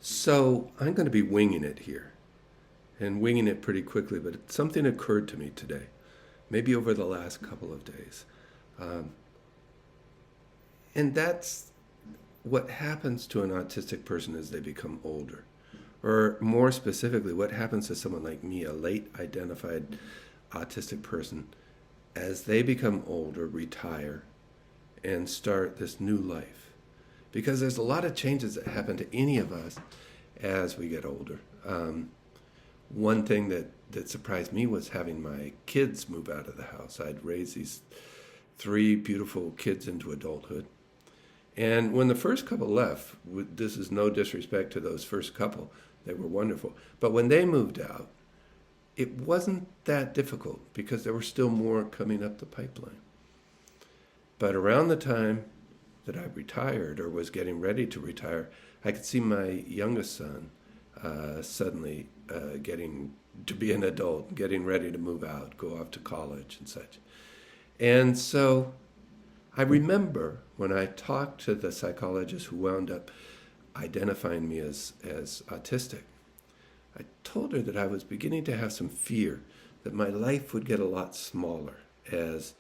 So I'm going to be winging it here and winging it pretty quickly, but something occurred to me today, maybe over the last couple of days. Um, and that's what happens to an autistic person as they become older. Or more specifically, what happens to someone like me, a late identified autistic person, as they become older, retire, and start this new life. Because there's a lot of changes that happen to any of us as we get older. One thing that surprised me was having my kids move out of the house. I'd raised these three beautiful kids into adulthood. And when the first couple left, this is no disrespect to those first couple, they were wonderful. But when they moved out, it wasn't that difficult because there were still more coming up the pipeline. But around the time that I retired or was getting ready to retire, I could see my youngest son suddenly getting to be an adult, getting ready to move out, go off to college and such. And so I remember when I talked to the psychologist who wound up identifying me as autistic, I told her that I was beginning to have some fear that my life would get a lot smaller as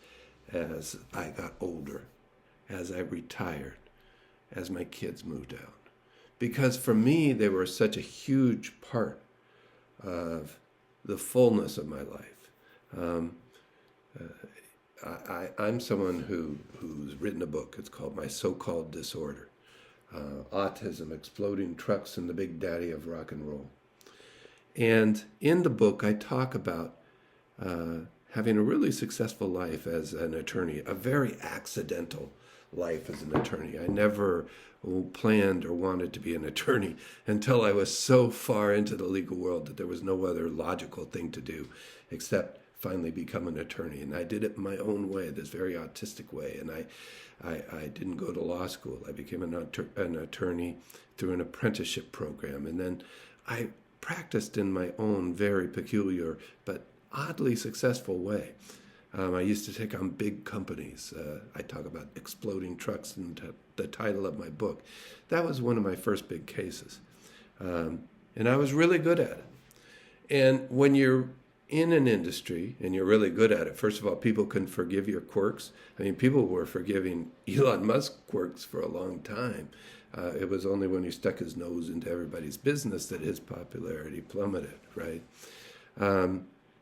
I got older, as I retired, as my kids moved out. Because for me, they were such a huge part of the fullness of my life. I'm someone who's written a book. It's called My So-Called Disorder, Autism, Exploding Trucks, and the Big Daddy of Rock and Roll. And in the book, I talk about having a really successful life as an attorney, a very accidental life as an attorney. I never planned or wanted to be an attorney until I was so far into the legal world that there was no other logical thing to do except finally become an attorney. And I did it my own way, this very autistic way. And I didn't go to law school. I became an attorney through an apprenticeship program. And then I practiced in my own very peculiar but oddly successful way. I used to take on big companies. I talk about exploding trucks in the title of my book. That was one of my first big cases. And I was really good at it. And when you're in an industry and you're really good at it, first of all, people can forgive your quirks. I mean, people were forgiving Elon Musk quirks for a long time. It was only when he stuck his nose into everybody's business that his popularity plummeted, right?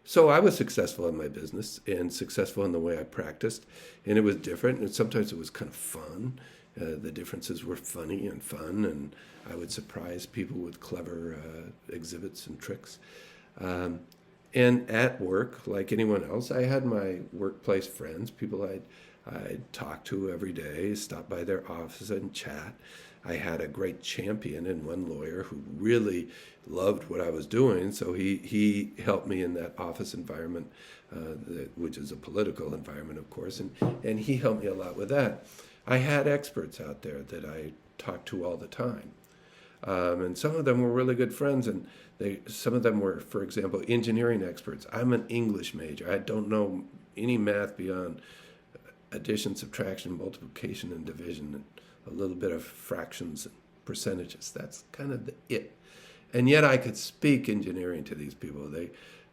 So I was successful in my business and successful in the way I practiced, and it was different, and sometimes it was kind of fun. The differences were funny and fun, and I would surprise people with clever exhibits and tricks. And at work, like anyone else, I had my workplace friends, people I'd talk to every day, stop by their office and chat. I had a great champion and one lawyer who really loved what I was doing, so he helped me in that office environment, which is a political environment, of course, and he helped me a lot with that. I had experts out there that I talked to all the time, and some of them were really good friends, and some of them were, for example, engineering experts. I'm an English major. I don't know any math beyond addition, subtraction, multiplication, and division, and a little bit of fractions and percentages. That's kind of it. And yet I could speak engineering to these people.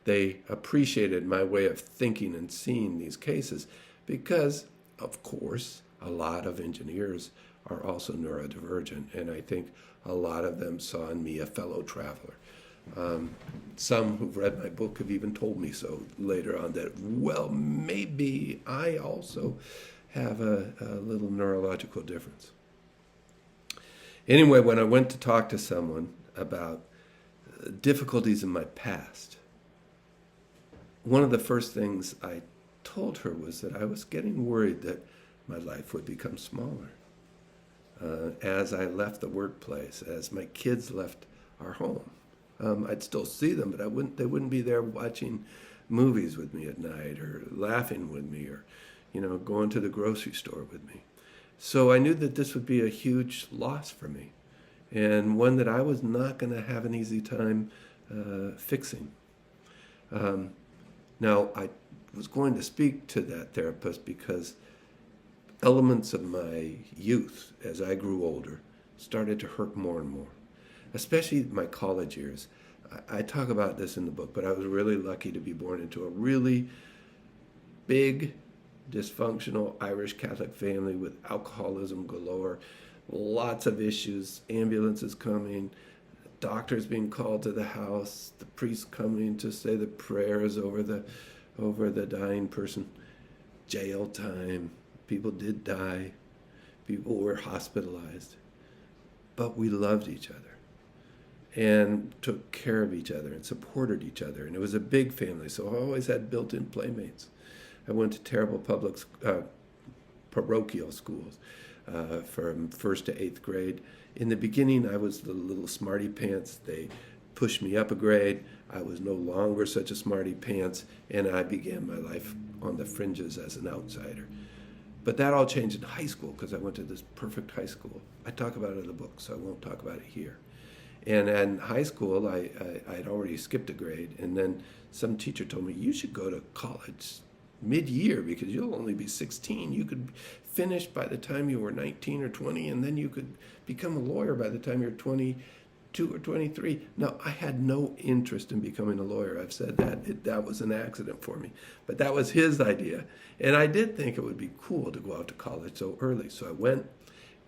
They appreciated my way of thinking and seeing these cases because, of course, a lot of engineers are also neurodivergent, and I think a lot of them saw in me a fellow traveler. Some who've read my book have even told me so later on that, well, maybe I also have a little neurological difference. Anyway, when I went to talk to someone about difficulties in my past, one of the first things I told her was that I was getting worried that my life would become smaller. As I left the workplace, as my kids left our home, I'd still see them, but they wouldn't be there watching movies with me at night or laughing with me or, going to the grocery store with me. So I knew that this would be a huge loss for me and one that I was not going to have an easy time fixing. Now, I was going to speak to that therapist because elements of my youth, as I grew older, started to hurt more and more. especially my college years. I talk about this in the book, but I was really lucky to be born into a really big, dysfunctional Irish Catholic family with alcoholism galore, lots of issues, ambulances coming, doctors being called to the house, the priest coming to say the prayers over the dying person, jail time. People did die. People were hospitalized. But we loved each other and took care of each other and supported each other. And it was a big family, so I always had built-in playmates. I went to terrible parochial schools from 1st to 8th grade. In the beginning, I was the little smarty pants. They pushed me up a grade. I was no longer such a smarty pants, and I began my life on the fringes as an outsider. But that all changed in high school because I went to this perfect high school. I talk about it in the book, so I won't talk about it here. And in high school, I'd already skipped a grade, and then some teacher told me, you should go to college mid-year because you'll only be 16. You could finish by the time you were 19 or 20, and then you could become a lawyer by the time you're 22 or 23. Now, I had no interest in becoming a lawyer. I've said that. That was an accident for me. But that was his idea. And I did think it would be cool to go out to college so early. So I went,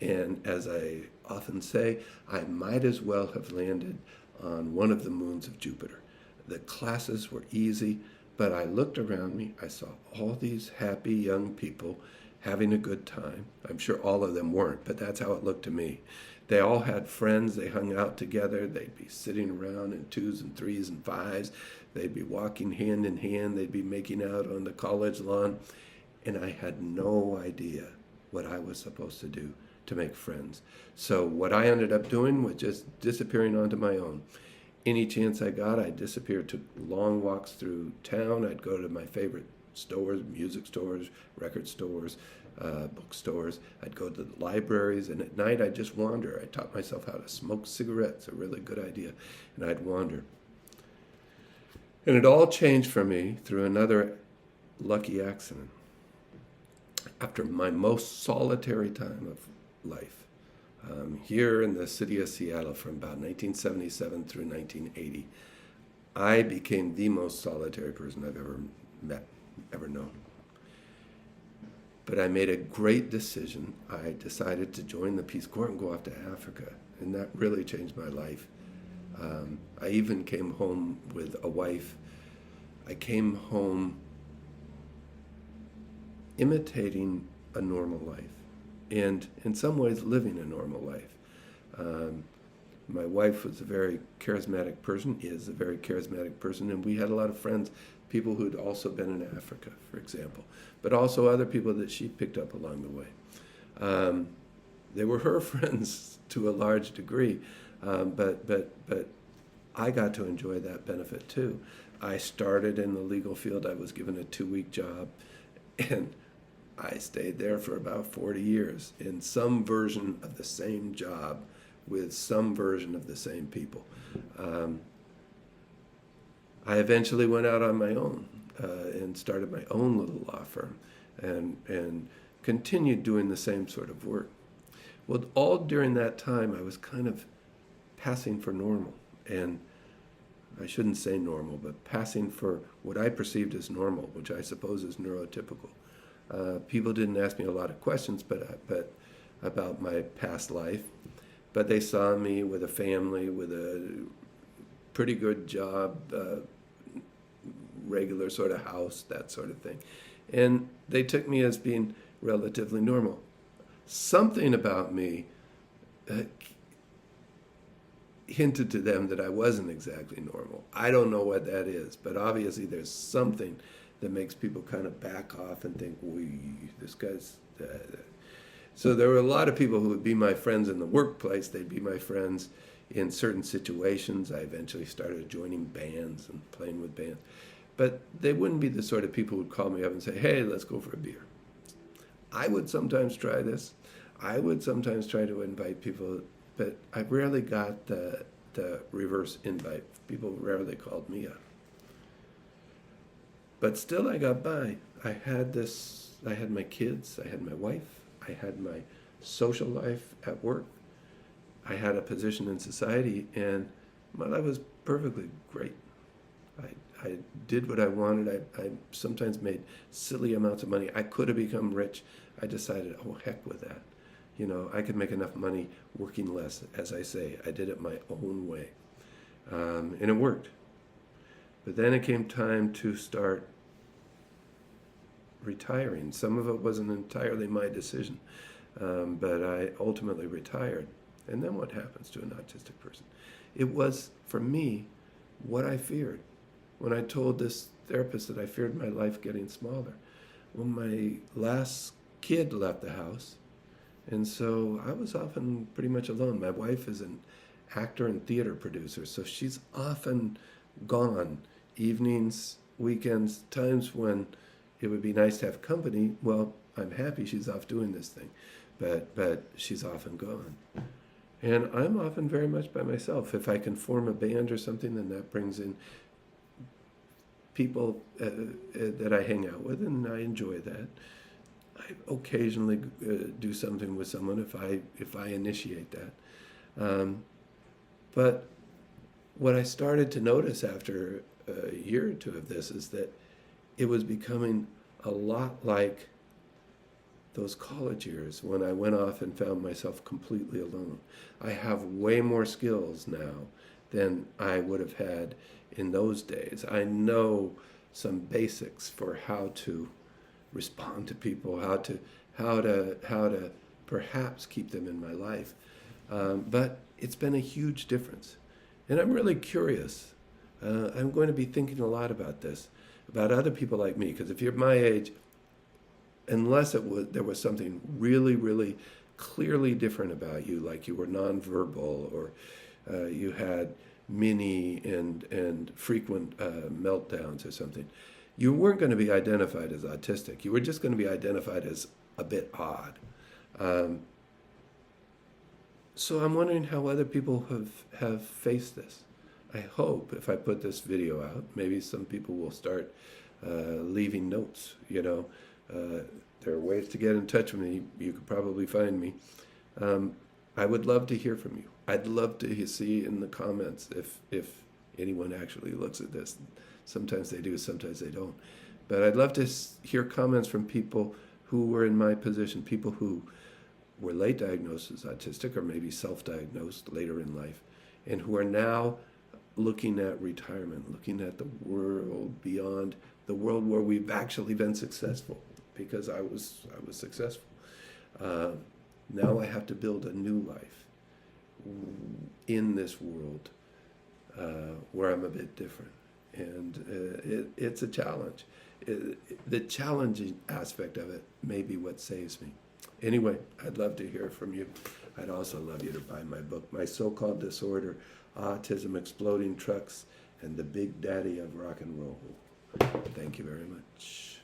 and as I often say, I might as well have landed on one of the moons of Jupiter. The classes were easy, but I looked around me. I saw all these happy young people having a good time. I'm sure all of them weren't, but that's how it looked to me. They all had friends. They hung out together. They'd be sitting around in 2s and 3s and 5s. They'd be walking hand in hand. They'd be making out on the college lawn. And I had no idea what I was supposed to do to make friends. So what I ended up doing was just disappearing onto my own. Any chance I got, I'd disappear, took long walks through town. I'd go to my favorite stores, music stores, record stores, bookstores. I'd go to the libraries, and at night I'd just wander. I taught myself how to smoke cigarettes, a really good idea, and I'd wander. And it all changed for me through another lucky accident. After my most solitary time of life, here in the city of Seattle from about 1977 through 1980, I became the most solitary person I've ever met, ever known. But I made a great decision. I decided to join the Peace Corps and go off to Africa, and that really changed my life. I even came home with a wife. I came home imitating a normal life, and in some ways living a normal life. My wife was a very charismatic person, is a very charismatic person, and we had a lot of friends, people who'd also been in Africa, for example, but also other people that she picked up along the way. They were her friends to a large degree, but I got to enjoy that benefit too. I started in the legal field. I was given a 2-week job, and I stayed there for about 40 years in some version of the same job with some version of the same people. I eventually went out on my own and started my own little law firm and continued doing the same sort of work. Well, all during that time, I was kind of passing for normal. And I shouldn't say normal, but passing for what I perceived as normal, which I suppose is neurotypical. People didn't ask me a lot of questions but about my past life, but they saw me with a family, with a pretty good job, regular sort of house, that sort of thing. And they took me as being relatively normal. Something about me hinted to them that I wasn't exactly normal. I don't know what that is, but obviously there's something that makes people kind of back off and think, this guy's... So there were a lot of people who would be my friends in the workplace. They'd be my friends in certain situations. I eventually started joining bands and playing with bands. But they wouldn't be the sort of people who would call me up and say, hey, let's go for a beer. I would sometimes try this. I would sometimes try to invite people, but I rarely got the reverse invite. People rarely called me up. But still I got by. I had my kids, I had my wife, I had my social life at work. I had a position in society, and my life was perfectly great. I did what I wanted. I sometimes made silly amounts of money. I could have become rich. I decided, oh, heck with that. You know, I could make enough money working less. As I say, I did it my own way. And it worked. But then it came time to start retiring. Some of it wasn't entirely my decision, but I ultimately retired. And then what happens to an autistic person? It was, for me, what I feared. When I told this therapist that I feared my life getting smaller. When my last kid left the house, and so I was often pretty much alone. My wife is an actor and theater producer, so she's often gone. Evenings, weekends, times when it would be nice to have company. Well, I'm happy she's off doing this thing, but she's often gone. And I'm often very much by myself. If I can form a band or something, then that brings in people that I hang out with, and I enjoy that. I occasionally do something with someone if I initiate that. But what I started to notice after a year or two of this is that it was becoming a lot like those college years when I went off and found myself completely alone. I have way more skills now than I would have had in those days. I know some basics for how to respond to people, how to perhaps keep them in my life. But it's been a huge difference. And I'm really curious. I'm going to be thinking a lot about this, about other people like me, because if you're my age, unless there was something really, really clearly different about you, like you were nonverbal or you had mini and frequent meltdowns or something, you weren't going to be identified as autistic. You were just going to be identified as a bit odd. So I'm wondering how other people have faced this. I hope if I put this video out, maybe some people will start leaving notes. You know, there are ways to get in touch with me. You could probably find me. I would love to hear from you. I'd love to see in the comments if anyone actually looks at this. Sometimes they do, sometimes they don't. But I'd love to hear comments from people who were in my position, people who were late diagnosed as autistic or maybe self-diagnosed later in life, and who are now looking at retirement, looking at the world beyond the world where we've actually been successful, because I was successful. Now I have to build a new life in this world where I'm a bit different. And it's a challenge. The challenging aspect of it may be what saves me. Anyway, I'd love to hear from you. I'd also love you to buy my book, My So-Called Disorder, Autism, Exploding Trucks, and the Big Daddy of Rock and Roll. Thank you very much.